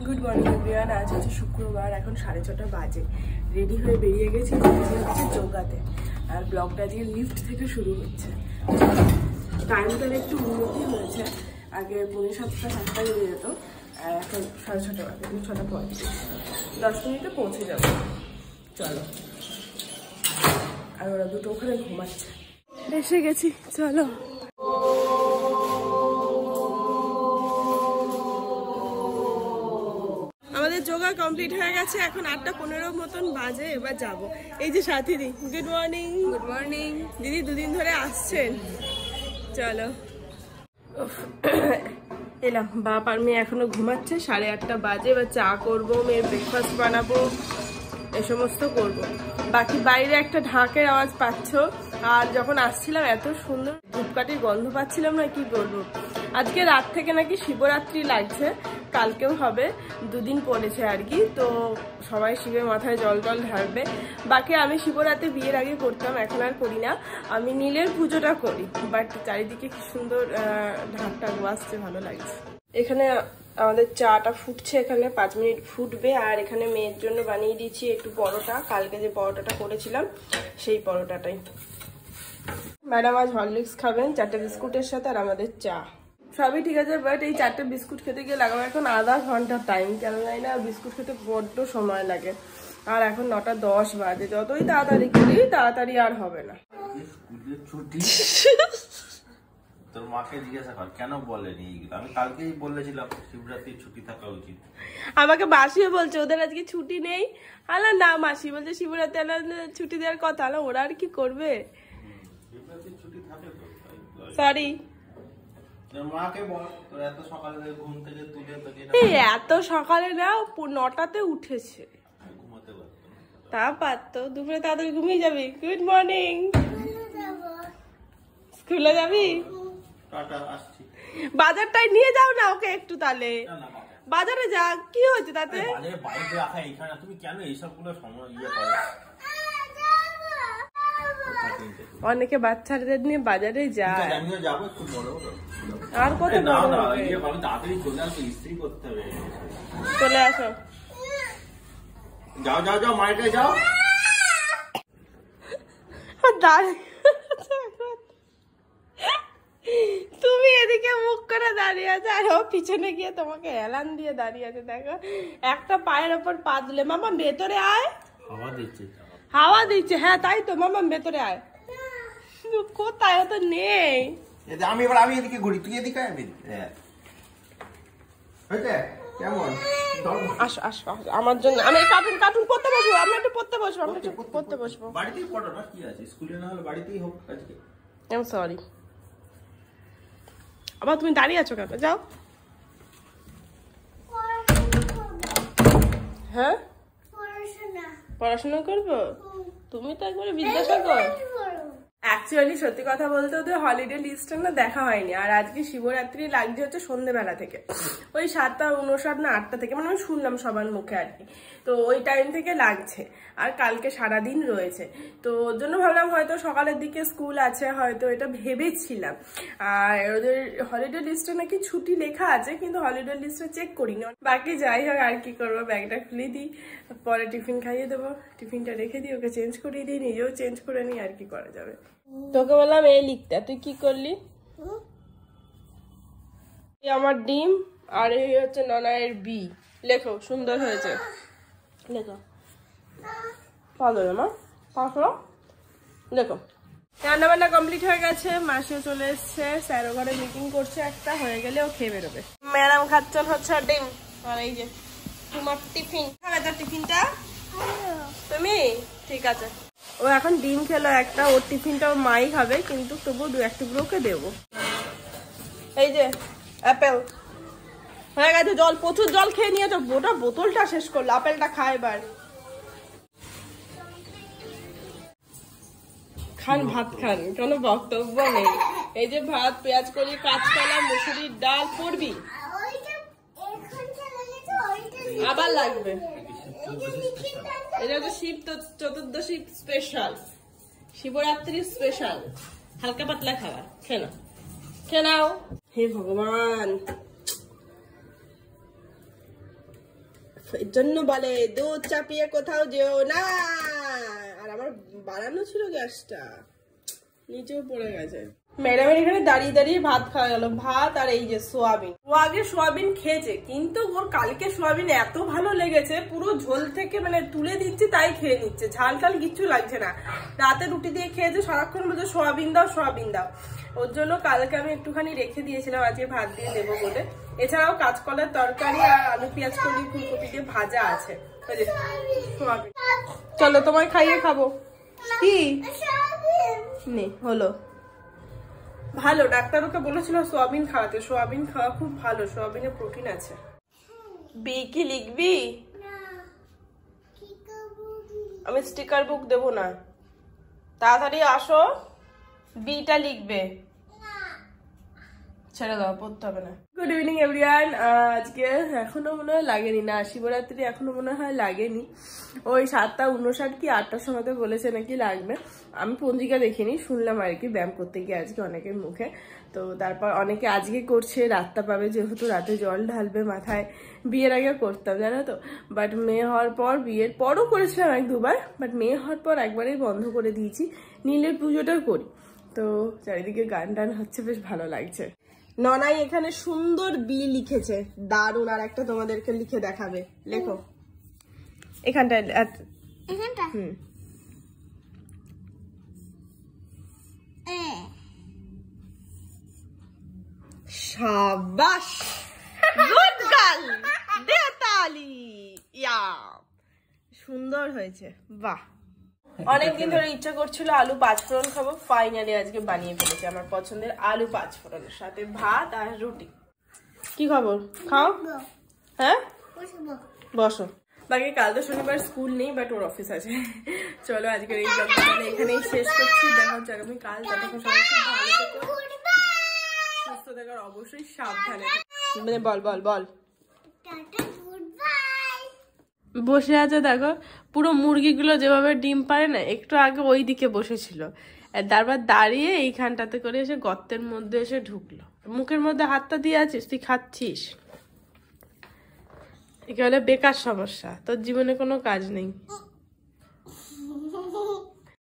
Good morning everyone. আজ হচ্ছে শুক্রবার, এখন 6:30 বাজে। রেডি হয়ে বেরিয়ে গেছি যোগাতে, আর ব্লগটা আজকে লিফট থেকে শুরু হচ্ছে। টাইমটার একটু উন্নতি হয়েছে, আগে 7:30 বেরিয়ে যেত, আর এখন 6:30 বাজে, 6:35। 10 মিনিটে পৌঁছে যাবো। চলো, আর ওরা দুটো ওখানে ঘুমাচ্ছে। এসে গেছি, চলো। আমাদের যোগা কমপ্লিট হয়ে গেছে, এখন 8:15 মতন বাজে। এবার যাব। এই যে সাথী দি, গুড মর্নিং। গুড মর্নিং দিদি, দুদিন ধরে আসছেন। চলো এলাম। বাপ আর মেয়ে এখনো ঘুমাচ্ছে, 8:30 বাজে। এবার চা করবো, মেয়ের ব্রেকফাস্ট বানাবো, এ সমস্ত করবো। বাকি বাইরে একটা ঢাকের আওয়াজ পাচ্ছ, আর যখন আসছিলাম এত সুন্দর ধূপকাঠির গন্ধ পাচ্ছিলাম না, কি বলবো। আজকে রাত থেকে নাকি শিবরাত্রি লাগছে, কালকেও হবে, 2 দিন পড়েছে আর কি। তো সবাই শিবের মাথায় জল টল ঢালবে। বাকি আমি শিবরাত্রি বিয়ের আগে করতাম, এখন আর করি না। আমি নীলের পুজোটা করি, বাট চারিদিকে কি সুন্দর ঢাকটা বাজছে, ভালো লাগছে। এখানে আমাদের চাটা ফুটছে, এখানে 5 মিনিট ফুটবে। আর এখানে মেয়ের জন্য বানিয়ে দিয়েছি একটু পরোটা, কালকে যে পরোটাটা করেছিলাম সেই পরোটাটাই। ম্যাডাম আজ হরলিক্স খাবেন 4টে বিস্কুটের সাথে, আর আমাদের চা। সবই ঠিক আছে, বাট এই 4টে বিস্কুট খেতে গিয়ে লাগাবো এখন আধা ঘন্টা টাইম। কেন জানি না, বিস্কুট খেতে বড্ড সময় লাগে। আর এখন 9:10 বাজে, যতই তাড়াতাড়ি করি তাড়াতাড়ি আর হবে না। তোর মাকে জিজ্ঞাসা কর কেন বলেনি। আমি কালকেই বলেছিলাম শিবরাত্রির ছুটি থাকা উচিত। আমাকে মাসিও বলছে ওদের আজকে ছুটি নেই। আলা না, মাসি বলছে শিবরাত্রি ছুটি দেওয়ার কথা। আলা ওরা আর কি করবে, শিবরাত্রির ছুটি থাকে তো। সরি, মাকে বল তোর এত সকালে ঘুম থেকে তুলে তোকে। এই এত সকালে না, 9টাতে উঠেছে, ঘুমাতে পারতো তা পারতো। দুপুরে তাড়াতাড়ি ঘুমিয়ে যাবি। Good morning. স্কুলে যাবি? টাটা, আসছি। বাজারটাই নিয়ে যাও না ওকে একটু, তাহলে বাজারে যা, কি হয়েছে তাতে? বাজারে বাইরে রাখা এখানে, তুমি কেন এইসবগুলো সময় ইয়ে করো? অনেকে বাচ্চাদের নিয়ে বাজারে যায়। আমিও যাবো একটু বড় বড়। আর কত না বড় না, হবে? ইয়ে আমি তাড়াতাড়ি চলে আসবো, ইস্ত্রি করতে হবে। চলে আসো। যাও যাও যাও, মায়ের কাছে যাও। তুমি এদিকে মুখ করে দাঁড়িয়ে আছে, আর ও পিছনে গিয়ে তোমাকে এলান দিয়ে দাঁড়িয়ে আছে। দেখো, একটা পায়ের ওপর পা দিলে। মামা ভেতরে আয়। হাওয়া দিচ্ছে, হাওয়া দিচ্ছে। হ্যাঁ তাই তো, মামা ভেতরে আয়। কোথায়, ও তো নেই। আমি এদিকে ঘুরি, তুই এদিকে আয়। আমি কেমন? আসো আসো আসো, আমার জন্য। আমি কার্টুন পড়তে বসবো, আমরা একটু পড়তে বসবো, আমরা একটু পড়তে বসবো। বাড়িতেই পড়ো না, কি আছে, স্কুলে না হলে বাড়িতেই হোক আজকে। I am sorry. আবার তুমি দাঁড়িয়ে আছো কেন? যাও। হ্যাঁ, পড়াশোনা করবো। তুমি তো একবারে বিদ্যাসাগর। অ্যাকচুয়ালি সত্যি কথা বলতে ওদের হলিডে লিস্টটা না দেখা হয়নি। আর আজকে শিবরাত্রি লাগছে হচ্ছে সন্ধ্যেবেলা থেকে, ওই 7:59 না 8টা থেকে, মানে আমি শুনলাম সবার মুখে আর কি। তো ওই টাইম থেকে লাগছে, আর কালকে সারাদিন রয়েছে। তো ওর জন্য ভাবলাম হয়তো সকালের দিকে স্কুল আছে, হয়তো এটা ভেবেছিলাম। আর ওদের হলিডে লিস্টে নাকি ছুটি লেখা আছে, কিন্তু হলিডে লিস্টটা চেক করিনি। বাকি যাই হোক, আর কি করবো, ব্যাগটা খুলে দিই, পরে টিফিন খাইয়ে দেবো, টিফিনটা রেখে দিই, ওকে চেঞ্জ করিয়ে দিই, নিজেও চেঞ্জ করে নিই, আর কি করা যাবে। তোকে বললাম এ লিখতে, তুই কি করলি? আমার ডিম, আর এই হচ্ছে ননায়ের বি। লেখো, সুন্দর হয়েছে, লেখো। পালো না মা, পাশো লেখো। রান্না বান্না কমপ্লিট হয়ে গেছে, মাসিও চলে এসছে। স্যার ওখানে মিটিং করছে, একটা হয়ে গেলে ও খেয়ে বেরোবে। ম্যাডাম খাচ্ছেন হচ্ছে ডিম, আর এই যে তোমার টিফিন। খাবে তোর টিফিনটা তুমি? ঠিক আছে। ও এখন ডিম খেলো একটা, ওর টিফিনটা ওর মাই খাবে, কিন্তু তবুও 2-1 টুকরো ওকে দেবো। এই যে অ্যাপেল হয়ে গেছে। জল, প্রচুর জল খেয়ে নিয়েছো, গোটা বোতলটা শেষ করলো। আপেলটা খা এবার। খান, ভাত খান, কোনো বক্তব্য নেই। এই যে ভাত, পেঁয়াজ কলি, কাঁচকলা, মুসুরির ডাল। পড়বি? আবার লাগবে। এটা হচ্ছে শিব চতুর্দশী স্পেশাল, শিবরাত্রি স্পেশাল, হালকা পাতলা খাবার। খেয়ে নাও। হে ভগবান, এর জন্য বলে দুধ চাপিয়ে কোথাও যেও না। আর আমার বাড়ানো ছিল গ্যাসটা, নিচেও পড়ে গেছে। ম্যাডামের এখানে দাঁড়িয়ে দাঁড়িয়ে ভাত খাওয়া গেল, ভাত আর এই যে সোয়াবিন। ও আগে সোয়াবিন খেয়েছে, কিন্তু ওর কালকে সোয়াবিন এত ভালো লেগেছে, পুরো ঝোল থেকে মানে তুলে দিচ্ছে তাই খেয়ে নিচ্ছে, ঝাল টাল কিচ্ছু লাগছে না। রাতে রুটি দিয়ে খেয়েছে, সারাক্ষণ বলছে সোয়াবিন দাও সোয়াবিন দাও। ওর জন্য কালকে আমি একটুখানি রেখে দিয়েছিলাম, আজকে ভাত দিয়ে দেবো বলে। এছাড়াও কাঁচকলার তরকারি আর আলু পেঁয়াজ কলি ফুলকপি দিয়ে ভাজা আছে। সোয়াবিন চলো তোমায় খাইয়ে খাবো। কি নে হলো ভালো, ডাক্তার ওকে বলেছিল সোয়াবিন খাওয়াতে। সোয়াবিন খাওয়া খুব ভালো, সোয়াবিনে প্রোটিন আছে। বি কি লিখবি? আমি স্টিকার বুক দেবো না, তাড়াতাড়ি আসো, বিটা লিখবে। ছেড়ে দাও, পড়তে হবে না। Good evening everyone. আজকে এখনো মনে হয় লাগেনি না, শিবরাত্রি এখনো মনে হয় লাগেনি। ওই 7:59 কি 8টার সময় বলেছে নাকি লাগবে। আমি পঞ্জিকা দেখিনি, শুনলাম আর কি ব্যায়াম করতে গিয়ে আজকে অনেকের মুখে। তো তারপর অনেকে আজকে করছে, রাতটা পাবে, যেহেতু রাতে জল ঢালবে মাথায়। বিয়ের আগে করতাম জানো তো, বাট মেয়ে হওয়ার পর, বিয়ের পরও করেছিলাম 1-2বার, বাট মেয়ে হওয়ার পর একবারেই বন্ধ করে দিয়েছি। নীলের পুজোটাও করি। তো চারিদিকে গান টান হচ্ছে, বেশ ভালো লাগছে। ননাই এখানে সুন্দর বি লিখেছে, দারুণ। আর একটা তোমাদেরকে লিখে দেখাবে, লেখো এখানটায়। হুম, শাবাশ, গুড গার্ল, দে তালি। ইয়া, সুন্দর হয়েছে, বাহ। অনেকদিন ধরে ইচ্ছা করছিল আলু পাঁচফোড়ন খাবো, ফাইনালি আজকে বানিয়ে ফেলেছি আমার পছন্দের আলু পাঁচফোড়নের সাথে ভাত আর রুটি। কি খবর, খাও? হ্যাঁ বসো। বাকি কাল তো শনিবার স্কুল নেই, বাট ওর অফিস আছে। চলো আজকের এই ব্লগটা এখানেই শেষ করছি। দেখা হচ্ছে আগামী কাল। ততক্ষণ সবাই খুব ভালো থেকো, সুস্থ থাকার অবশ্যই সাবধানে। মানে বল বল বল। বসে আছে দেখো, পুরো মুরগিগুলো যেভাবে ডিম পারে না, একটু আগে ওই দিকে বসেছিল, তারপর দাঁড়িয়ে এইখানটাতে করে এসে গর্তের মধ্যে এসে ঢুকলো। মুখের মধ্যে হাতটা দিয়ে আছিস, তুই খাচ্ছিস। একে হলে বেকার সমস্যা, তোর জীবনে কোনো কাজ নেই।